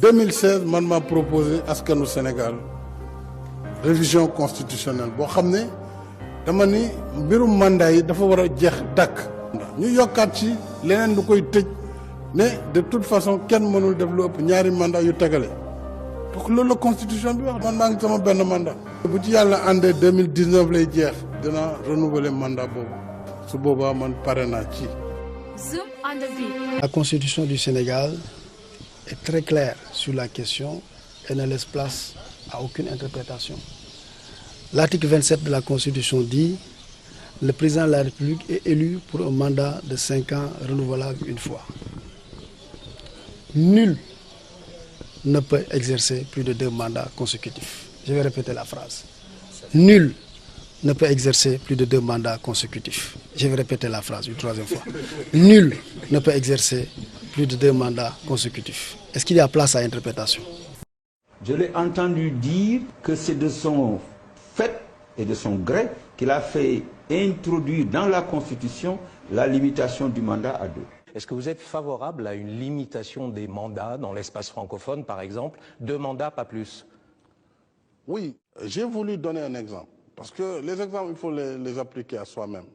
2016 man m'a proposé askanu Sénégal révision constitutionnelle boo xam ne dama ni mbirum mandat yi dafa war a jeex dàkk. ñu yokkaat ci leneen lu koy tëj ne de toute façon kenn mënul def lu ëpp ñaari mandat yu tegale donc loolu la constitution bi wax man maa ngi sama benn mandat. bu ci yàlla àndee 2019 lay jeex dina renouveler mandat boobu su boobaa man pare naa ci. Zoom on the beat. La constitution du Sénégal est très claire sur la question et ne laisse place à aucune interprétation. L'article 27 de la Constitution dit: le président de la République est élu pour un mandat de 5 ans renouvelable une fois. Nul ne peut exercer plus de 2 mandats consécutifs. Je vais répéter la phrase. Nul ne peut exercer plus de 2 mandats consécutifs. Je vais répéter la phrase une 3e fois. Nul ne peut exercer plus de 2 mandats consécutifs. Est-ce qu'il y a place à interprétation? Je l'ai entendu dire que c'est de son fait et de son gré qu'il a fait introduire dans la Constitution la limitation du mandat à 2. Est-ce que vous êtes favorable à une limitation des mandats dans l'espace francophone, par exemple, 2 mandats, pas plus? Oui, j'ai voulu donner un exemple. Parce que les exemples, il faut les appliquer à soi-même,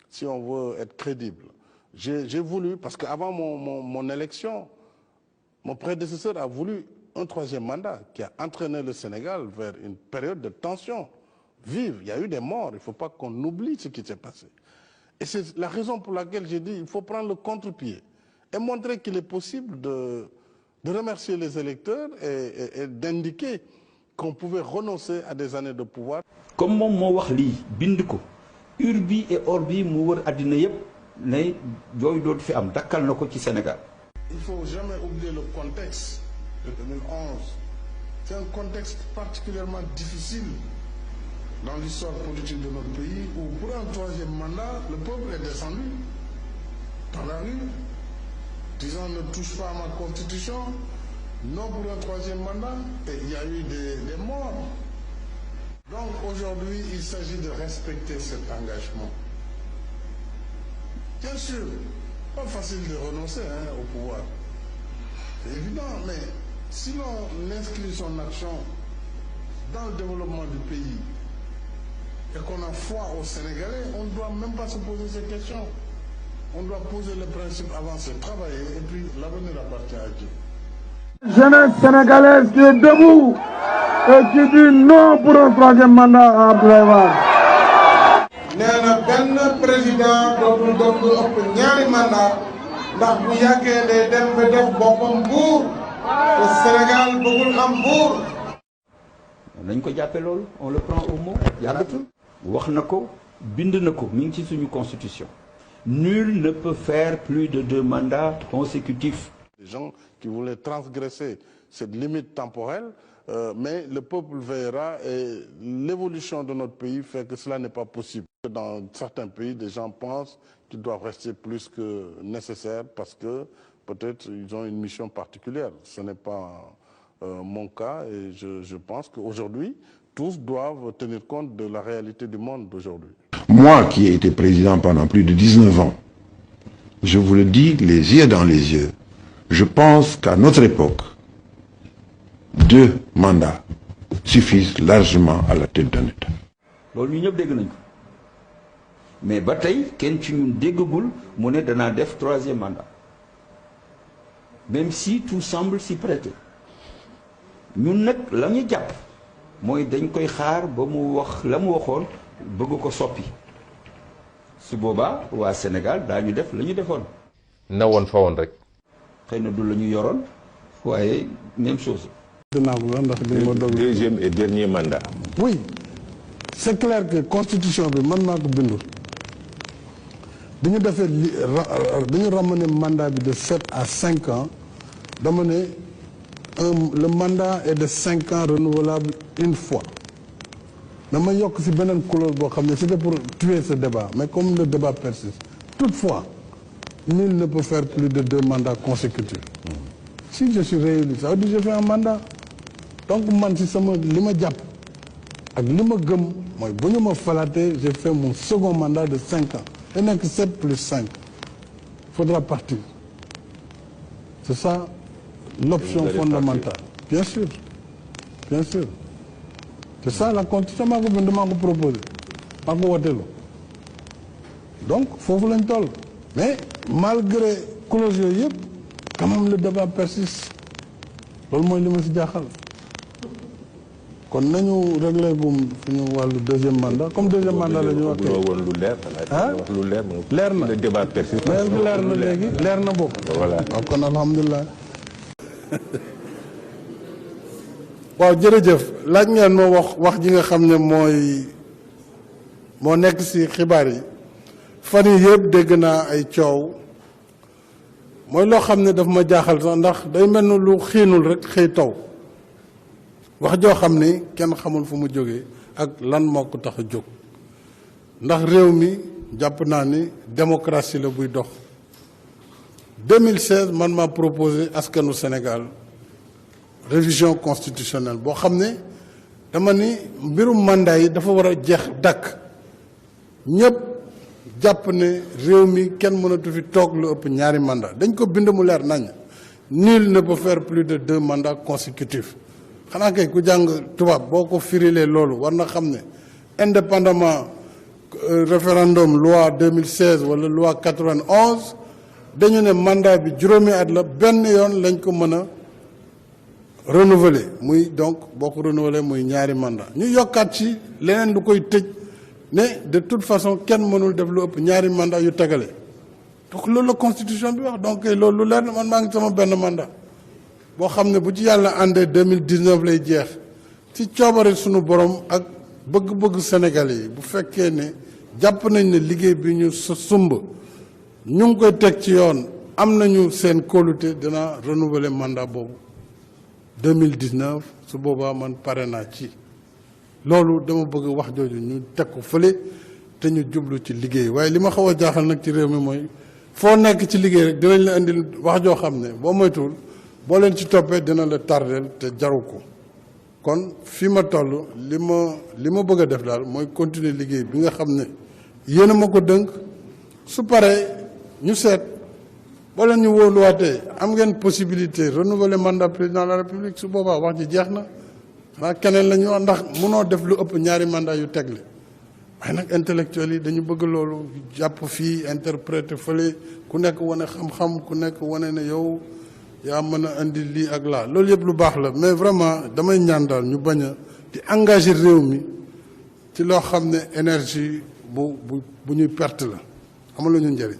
si on veut être crédible. J'ai voulu, parce qu'avant mon élection, mon prédécesseur a voulu un 3e mandat qui a entraîné le Sénégal vers une période de tension vive. Il y a eu des morts, il ne faut pas qu'on oublie ce qui s'est passé. Et c'est la raison pour laquelle j'ai dit qu'il faut prendre le contre-pied et montrer qu'il est possible de remercier les électeurs et d'indiquer qu'on pouvait renoncer à des années de pouvoir. Comme moom moo wax lii bind ko urbi et orbi mu wër àddina yëpp ne yooyu dootu fi am dakkal na ko ci Sénégal. Il ne faut jamais oublier le contexte de 2011. C'est un contexte particulièrement difficile dans l'histoire politique de notre pays où pour un 3e mandat, le peuple est descendu dans la rue, disant ne touche pas à ma constitution, non pour un 3e mandat, et il y a eu des morts. Donc aujourd'hui, il s'agit de respecter cet engagement. Bien sûr, pas facile de renoncer au pouvoir. C'est évident, mais si l'on inscrit son action dans le développement du pays et qu'on a foi aux Sénégalais, on ne doit même pas se poser ces questions. On doit poser le principe, avancer, travailler, et puis l'avenir appartient à Dieu. Jeunesse sénégalaise qui est debout et qui dit non pour un 3e mandat à Abdoulaye Wade. nee na benn président dootul def lu ëpp ñaari mandat ndax bu yàggee day dem ba def boppam buur te Sénégal bëggul am buur. nañ ko jàppe loolu on le prend au mot yàggatul wax na ko bind na ko mi ngi ci suñu constitution. Nul ne peut faire plus de 2 mandats consécutifs. Les gens qui voulaient transgresser cette limite temporelle, mais le peuple veillera et l'évolution de notre pays fait que cela n'est pas possible. Dans certains pays, des gens pensent qu'ils doivent rester plus que nécessaire parce que peut-être ils ont une mission particulière. Ce n'est pas mon cas et je pense qu'aujourd'hui, tous doivent tenir compte de la réalité du monde d'aujourd'hui. Moi qui ai été président pendant plus de 19 ans, je vous le dis les yeux dans les yeux, je pense qu'à notre époque, 2 mandats suffisent largement à la tête d'un État. loolu ñu ñëpp dégg nañ ko mais ba tey kenn ci ñun déggagul mu ne danaa def 3e mandat même si tout semble s'y prêter ñun nag la ñu jàpp mooy dañ koy xaar ba mu wax la mu waxoon bëgg ko soppi su boobaa waa Sénégal daañu def la ñu defoon. na woon fa woon rek. xëy na du la ñu yoroon waaye même chose. Deuxième et dernier mandat. Oui, c'est clair que constitution bi man maa ko bindul bi ñu defee dañu ramener mandat bi de 7 à 5 ans dama ne le mandat est de 5 ans renouvelable une fois. dama yokk ci beneen clause boo xam ne c'était pour tuer ce débat mais comme le débat persiste toutefois nul ne peut faire plus de 2 mandats consécutifs. Si je suis réélu ça veut dire que je fais un mandat. Donc man ci sama li ma jàpp ak li ma gëm mooy bu ñu ma falaatee j'ai fait mon second mandat de 5 ans te nekk 7 plus 5 il faudra partir. C'est ça l'option fondamentale. Bien sûr. Bien sûr. C'est ça la constitution maa ko bind maa ko proposé maa ko woteelu donc foofu lañ toll mais malgré clause yooyu yëpp quand même le débat persiste loolu mooy li ma si jaaxal kon nañu réglé gum suñu wàllu deuxième mandat comme deuxième mandat la ñu wax woon lu leer wax lu leer leer na le débat persiste mais leer na léegi leer na bopp voilà kon alhamdulilah waaw jërëjëf laaj ngeen ma wax ji nga xam ne moo nekk ci xibaar yi fan yi yëpp dégg naa ay coow mooy loo xam ne daf ma jaaxal sax ndax day mel ni lu xiinul rek xëy taw wax joo xam ni kenn xamul fu mu jógee ak lan moo ko tax a jóg ndax réew mi jàpp naa ni démocratie la buy dox 2016 man maa proposé askanu Sénégal révision constitutionnelle boo xam ne dama ni mbirum mandat yi dafa war a jeex dakk ñëpp jàpp ne réew mi kenn mënatu fi toog lu ëpp ñaari mandat dañ ko bind mu leer nañ nul ne peut faire plus de 2 mandats consécutifs xanaa kay ku jàng tubaab boo ko firilee loolu war na xam ne indépendamment référendum loi 2016 wala loi 91 dañu ne mandat bi juróomi at la benn yoon lañ ko mën a renouveler muy donc boo ko renouveler muy ñaari mandat ñu yokkaat ci leneen lu koy tëj ne de toute façon kenn mënul def lu ëpp ñaari mandat yu tegale donc loolu la constitution bi wax donc loolu lu leer na man maa ngi sama benn mandat boo xam ne bu ci yàlla àndee 2019 lay jeex ci coobare sunu borom ak bëgg-bëgg Sénégalais yi bu fekkee ne jàpp nañ ne liggéey bi ñu sumb ñu ngi koy teg ci yoon am nañu seen kóolute dina renouveler mandat boobu 2019 su boobaa man pare naa ci loolu dama bëgg wax jooju ñu teg ko fële te ñu jublu ci liggéey waaye li ma xaw a jaaxal nag ci réew mi mooy foo nekk ci liggéey rek dinañ la indil wax joo xam ne boo moytuwul boo leen ci toppee dina la tardeel te jaru ko kon fi ma toll li ma bëgg a def daal mooy continuer liggéey bi nga xam ne yéen a ma ko dënk su paree ñu seet boo leen ñu wóoluwaatee am ngeen possibilité renouveler mandat président de la république su boobaa wax ji jeex na xanaa keneen la ñu wax ndax munoo def lu ëpp ñaari mandat yu tegle waaye nag intellectuels yi dañu bëgg loolu jàpp fii interpréter fële ku nekk wane xam-xam ku nekk wane ne yow yaa mën a indi lii ak laa loolu yëpp lu baax la mais vraiment damay ñaan daal ñu bañ a di engager réew mi ci loo xam ne énergie bu ñuy perte la amul lu ñu njëriñ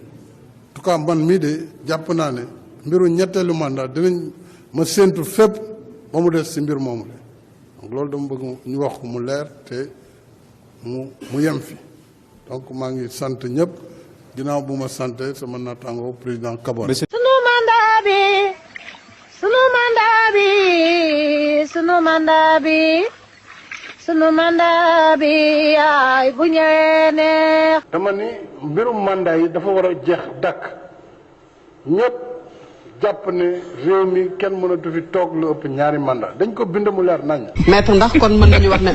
en tout cas man mii de jàpp naa ne mbiru ñetteelu mandat dinañ ma séentu fépp ba mu des ci mbir moomu la donc loolu dama bëgg ñu wax ko mu leer te mu yem fi donc maa ngi sant ñëpp ginnaaw bu ma sante sama naataango président Kabore. sunu mandat bi sunu mandat bi ay bu ñëwee neex. dama ni mbirum mandat yi dafa war a jeex dakk ñëpp jàpp ne réew mi kenn mënatu fi toog lu ëpp ñaari mandat dañ ko bind mu leer nañ. maître ndax kon mën nañu wax ne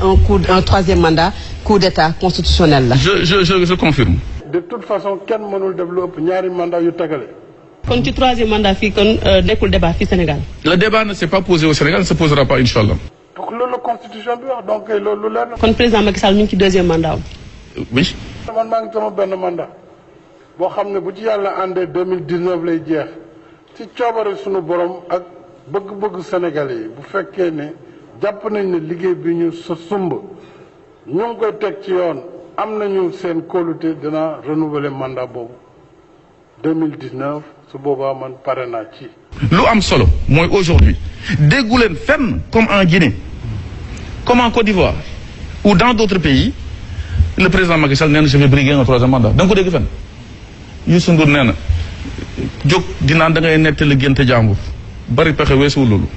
un troisième mandat coup d'état constitutionnel la. je confirme. de toute façon kenn mënul def lu ëpp ñaari mandat yu tegale. kon ci troisième mandat fii kon nekkul débat fii Sénégal. le débat ne s'est pas posé au Sénégal, ne se posera pas inchallah. donc loolu la constitution bi wax donc loolu lu leer na. kon président Macky Sall ñu ngi ci deuxième mandat am. oui. man maa ngi sama benn mandat boo xam ne bu ci yàlla àndee 2019 lay jeex ci coobare sunu borom ak bëgg-bëgg Sénégalais yi bu fekkee ne jàpp nañ ne liggéey bi ñu sumb ñu ngi koy teg ci yoon am nañu seen kóolute dina renouveler mandat boobu 2019 su boobaa man pare naa ci. lu am solo mooy aujourd'hui déggu leen fenn comme en Guinée comme en Côte d'Ivoire ou dans d'autres pays le président Macky Sall nee na je vais briguer un troisième mandat da nga ko dégg fenn Youssou Ndour nee na jóg dinaan da ngay nettali génte jàmbur bari pexe weesuwul loolu.